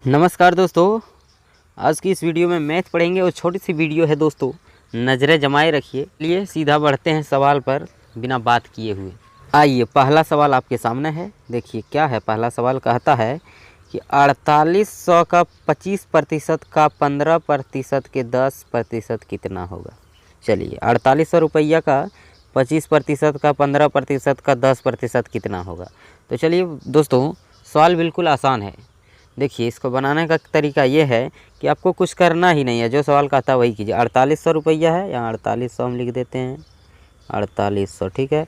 नमस्कार दोस्तों, आज की इस वीडियो में मैथ पढ़ेंगे और छोटी सी वीडियो है दोस्तों, नज़रें जमाए रखिए। लिए सीधा बढ़ते हैं सवाल पर बिना बात किए हुए। आइए, पहला सवाल आपके सामने है। देखिए क्या है पहला सवाल। कहता है कि 4800 का 25% का 15% के 10% कितना होगा। चलिए, 4800 रुपया का 25% का 15% का 10% कितना होगा। तो चलिए दोस्तों, सवाल बिल्कुल आसान है। देखिए, इसको बनाने का तरीका ये है कि आपको कुछ करना ही नहीं है, जो सवाल कहता है वही कीजिए। 4800 रुपया है, यहाँ 4800 हम लिख देते हैं। 4800, ठीक है।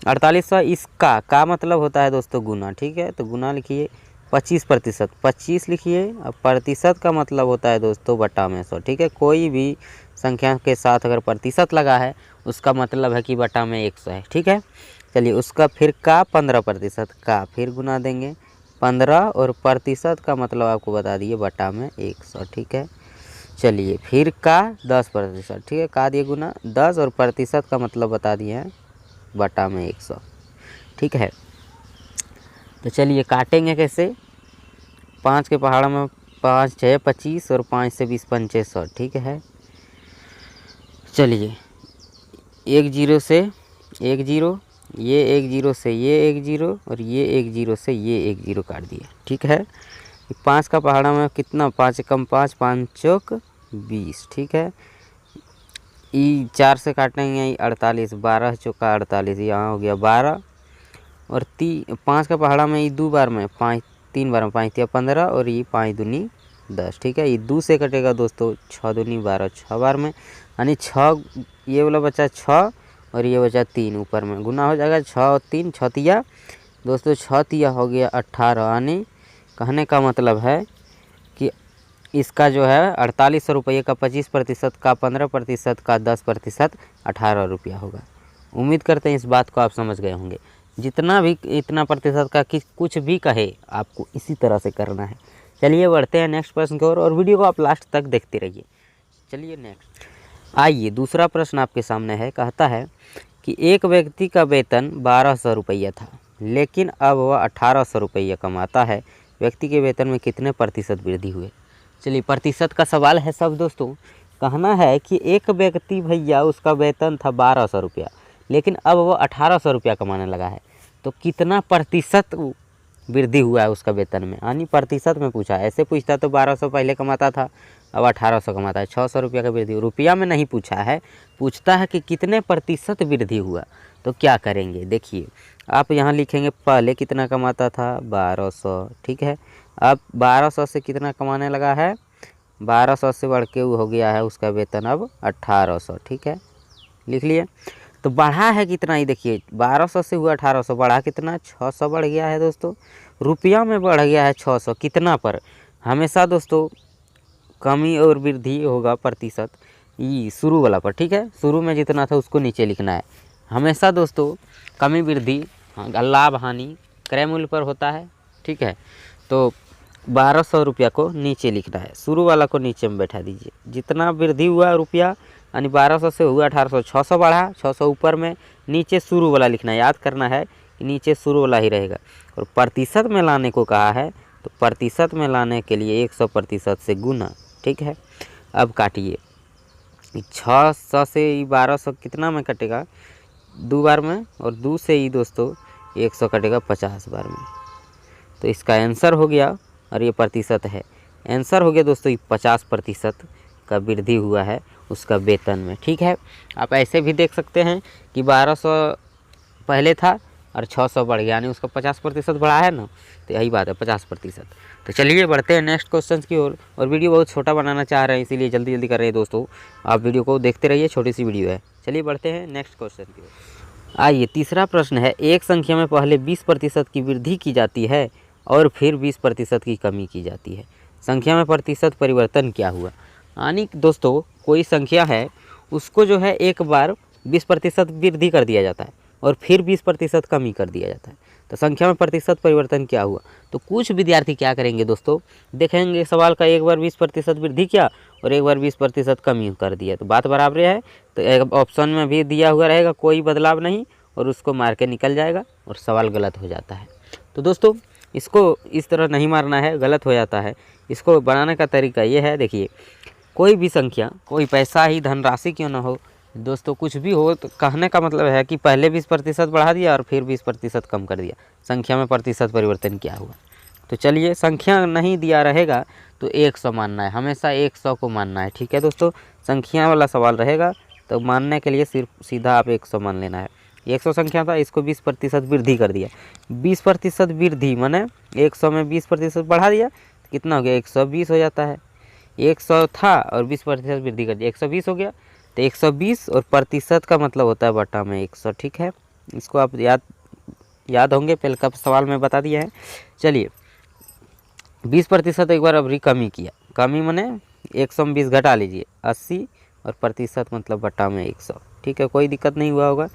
4800 इसका का मतलब होता है दोस्तों गुना, ठीक है। तो गुना लिखिए 25%, 25 लिखिए। अब प्रतिशत का मतलब होता है दोस्तों बटा में 100, ठीक है। कोई भी संख्या के साथ अगर प्रतिशत लगा है उसका मतलब है कि बटा में 100 है, ठीक है। चलिए, उसका फिर का 15% का फिर गुना देंगे 15 और प्रतिशत का मतलब आपको बता दिए बटा में 100, ठीक है। चलिए, फिर का 10%, ठीक है। का दिए गुना 10 और प्रतिशत का मतलब बता दिए हैं बटा में 100, ठीक है। तो चलिए काटेंगे कैसे। 5 के पहाड़ में 5 6 25 और 5 से 20 पंचे 100, ठीक है। चलिए, 1 0 से 1 0, ये 1 0 से ये 1 0 और ये 1 0 से ये 1 0 काट दिए, ठीक है। 5 का पहाड़ा में कितना, 5 कम 5, 5 चौक 20, ठीक है। ई 4 से काटेंगे 48, 12 चौका 48, यहाँ हो गया 12 और 5 का पहाड़ा में ये 2 बार में 5, 3 बार में 5 या 15 और ये 5 दूनी 10, ठीक है। ये 2 से कटेगा दोस्तों 6 दूनी 12, 6 बार में, यानी 6 ये वाला बचा 6 और ये बचा 3, ऊपर में गुना हो जाएगा 6 और 3 छतिया दोस्तों, 6 तिया हो गया 18। यानी कहने का मतलब है कि इसका जो है 4800 रुपये का 25% का 15% का 10% 18 रुपया होगा। उम्मीद करते हैं इस बात को आप समझ गए होंगे। जितना भी इतना प्रतिशत का कुछ भी कहे आपको इसी तरह से करना है। चलिए बढ़ते हैं नेक्स्ट प्रश्न की ओर और वीडियो को आप लास्ट तक देखते रहिए। चलिए नेक्स्ट, आइए दूसरा प्रश्न आपके सामने है। कहता है कि एक व्यक्ति का वेतन 1200 रुपया था, लेकिन अब वह 1800 रुपया कमाता है। व्यक्ति के वेतन में कितने प्रतिशत वृद्धि हुए। चलिए, प्रतिशत का सवाल है सब दोस्तों। कहना है कि एक व्यक्ति भैया उसका वेतन था 1200 रुपया, लेकिन अब वह 1800 रुपया कमाने लगा है, तो कितना प्रतिशत वृद्धि हुआ है उसका वेतन में, यानी प्रतिशत में पूछा। ऐसे पूछता तो 1200 पहले कमाता था, अब 1800 कमाता है, 600 रुपया का वृद्धि। रुपया में नहीं पूछा है, पूछता है कि कितने प्रतिशत वृद्धि हुआ। तो क्या करेंगे, देखिए आप यहाँ लिखेंगे पहले कितना कमाता था 1200, ठीक है। अब 1200 से कितना कमाने लगा है, 1200 से बढ़ के हो गया है उसका वेतन अब 1800, ठीक है। लिख लिए। तो बढ़ा है कितना, ही देखिए 1200 से हुआ 1800, बढ़ा कितना 600 बढ़ गया है दोस्तों। रुपया में बढ़ गया है 600, कितना पर। हमेशा दोस्तों कमी और वृद्धि होगा प्रतिशत ये शुरू वाला पर, ठीक है। शुरू में जितना था उसको नीचे लिखना है हमेशा दोस्तों। कमी वृद्धि लाभ हानि क्रय मूल्य पर होता है, ठीक है। तो 1200 रुपया को नीचे लिखना है, शुरू वाला को नीचे में बैठा दीजिए। जितना वृद्धि हुआ रुपया, यानी 1200 से हुआ 1800, 600 बढ़ा, 600 ऊपर में, नीचे शुरू वाला लिखना है। याद करना है कि नीचे शुरू वाला ही रहेगा। और प्रतिशत में लाने को कहा है, तो प्रतिशत में लाने के लिए 100% से गुना, ठीक है। अब काटिए, 600 से 1200 कितना में कटेगा, 2 बार में, और 2 से ही दोस्तों 100 कटेगा 50 बार में। तो इसका आंसर हो गया, और ये प्रतिशत है, आंसर हो गया दोस्तों 50% का वृद्धि हुआ है उसका वेतन में, ठीक है। आप ऐसे भी देख सकते हैं कि 1200 पहले था और 600 बढ़ गया, यानी उसका 50% बढ़ा है ना। तो यही बात है 50%। तो चलिए बढ़ते हैं नेक्स्ट क्वेश्चन की ओर। और वीडियो बहुत छोटा बनाना चाह रहे हैं, इसीलिए जल्दी जल्दी कर रहे हैं दोस्तों। आप वीडियो को देखते रहिए, छोटी सी वीडियो है। चलिए बढ़ते हैं नेक्स्ट क्वेश्चन की ओर। आइए, तीसरा प्रश्न है। एक संख्या में पहले 20% की वृद्धि की जाती है और फिर 20% की कमी की जाती है। संख्या में प्रतिशत परिवर्तन क्या हुआ। यानी दोस्तों कोई संख्या है उसको जो है एक बार 20% वृद्धि कर दिया जाता है और फिर 20% कमी कर दिया जाता है। तो संख्या में प्रतिशत परिवर्तन क्या हुआ। तो कुछ विद्यार्थी क्या करेंगे दोस्तों, देखेंगे सवाल का एक बार 20% वृद्धि किया और एक बार 20% कमी कर दिया, तो बात बराबर है। तो एक ऑप्शन में भी दिया हुआ रहेगा कोई बदलाव नहीं, और उसको मार के निकल जाएगा और सवाल गलत हो जाता है। तो दोस्तों इसको इस तरह नहीं मारना है, गलत हो जाता है। इसको बनाने का तरीका ये है, देखिए कोई भी संख्या, कोई पैसा ही धनराशि क्यों ना हो दोस्तों, कुछ भी हो, तो कहने का मतलब है कि पहले 20% बढ़ा दिया और फिर 20% कम कर दिया, संख्या में प्रतिशत परिवर्तन क्या हुआ। तो चलिए, संख्या नहीं दिया रहेगा तो 100 मानना है, हमेशा 100 को मानना है। ठीक है दोस्तों, संख्या वाला सवाल रहेगा तो मानने के लिए सिर्फ सीधा आप 100 मान लेना है। 100 संख्या था, इसको 20% वृद्धि कर दिया। 20% वृद्धि माने 100 में 20% बढ़ा दिया, तो कितना हो गया, 120 हो जाता है। 100 था और 20% वृद्धि कर दिया, 120 हो गया। तो 120 और प्रतिशत का मतलब होता है बटा में 100। ठीक है, इसको आप याद होंगे, पहले का सवाल में बता दिया है। चलिए, 20% एक बार अभी कमी किया, कमी माने 100 में 20 घटा लीजिए, 80 और प्रतिशत मतलब बटा में 100। ठीक है, कोई दिक्कत नहीं हुआ होगा।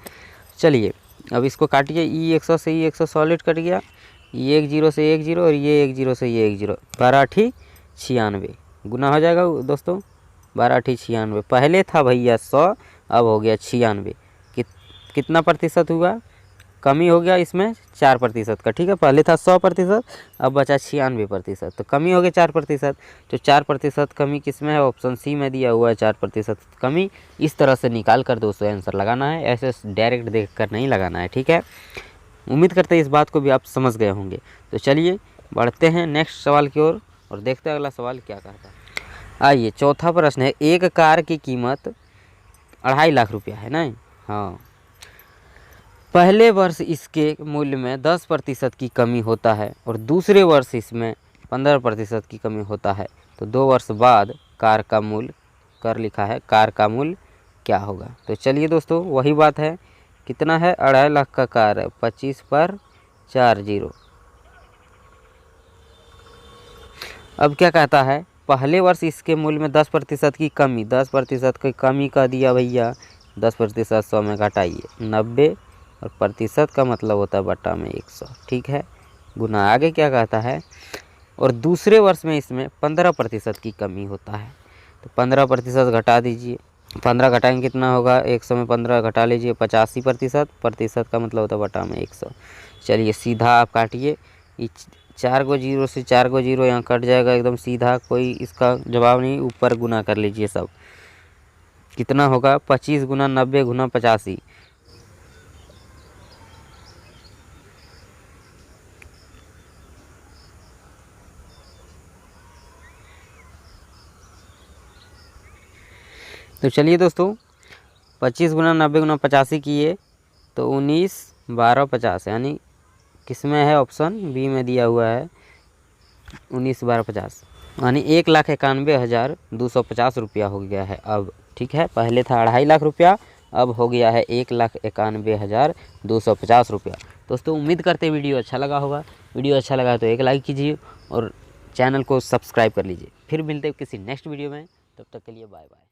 चलिए, अब इसको काटिए, E100 से E100 सॉलिड कट गया, ये 1 0 से 1 0 और ये 1 0 से ये 1 0, 12 8 96 गुना हो जाएगा दोस्तों, 12 8 96। पहले था भैया 100, अब हो गया 96। कितना प्रतिशत हुआ, कमी हो गया इसमें 4% का। ठीक है, पहले था 100%, अब बचा 96%, तो कमी हो गया 4%। तो 4% कमी किस में है, ऑप्शन सी में दिया हुआ है 4% कमी। इस तरह से निकाल कर दोस्तों आंसर लगाना है, ऐसे डायरेक्ट देख कर नहीं लगाना है। ठीक है, उम्मीद करते हैं इस बात को भी आप समझ गए होंगे। तो चलिए बढ़ते हैं नेक्स्ट सवाल की ओर और देखते हैं अगला सवाल क्या कहता है। आइए, चौथा प्रश्न है, एक कार की कीमत 2.5 लाख रुपया है ना। हाँ, पहले वर्ष इसके मूल्य में 10% की कमी होता है और दूसरे वर्ष इसमें 15% की कमी होता है, तो 2 वर्ष बाद कार का मूल्य, कर लिखा है, कार का मूल्य क्या होगा। तो चलिए दोस्तों, वही बात है, कितना है, 2.5 लाख का कार है, 25 पर 4 0। अब क्या कहता है, पहले वर्ष इसके मूल्य में 10% की कमी, 10% की कमी का दिया भैया, 10% 100 में घटाइए 90 और प्रतिशत का मतलब होता है बटा में 100। ठीक है, गुना। आगे क्या कहता है, और दूसरे वर्ष में इसमें 15% की कमी होता है, तो 15% घटा दीजिए, 15 घटाएंगे कितना होगा, 100 में 15 घटा लीजिए, 85%, प्रतिशत का मतलब होता है बटा में 100। चलिए सीधा आप काटिए, 4 गो 0 से 4 गो 0 यहाँ कट जाएगा एकदम सीधा, कोई इसका जवाब नहीं, ऊपर गुना कर लीजिए सब, कितना होगा, 25 गुना 90 गुना 85। तो चलिए दोस्तों, 25 गुना 90 गुना 85 किए तो 19 12 50, यानी किस में है, ऑप्शन बी में दिया हुआ है 19 12 50, यानी 1,91,250 रुपया हो गया है अब। ठीक है, पहले था 2.5 लाख रुपया, अब हो गया है 1,91,250 रुपया। दोस्तों उम्मीद करते हैं वीडियो अच्छा लगा होगा, वीडियो अच्छा लगा तो एक लाइक कीजिए और चैनल को सब्सक्राइब कर लीजिए। फिर मिलते हैं किसी नेक्स्ट वीडियो में, तब तक के लिए बाय बाय।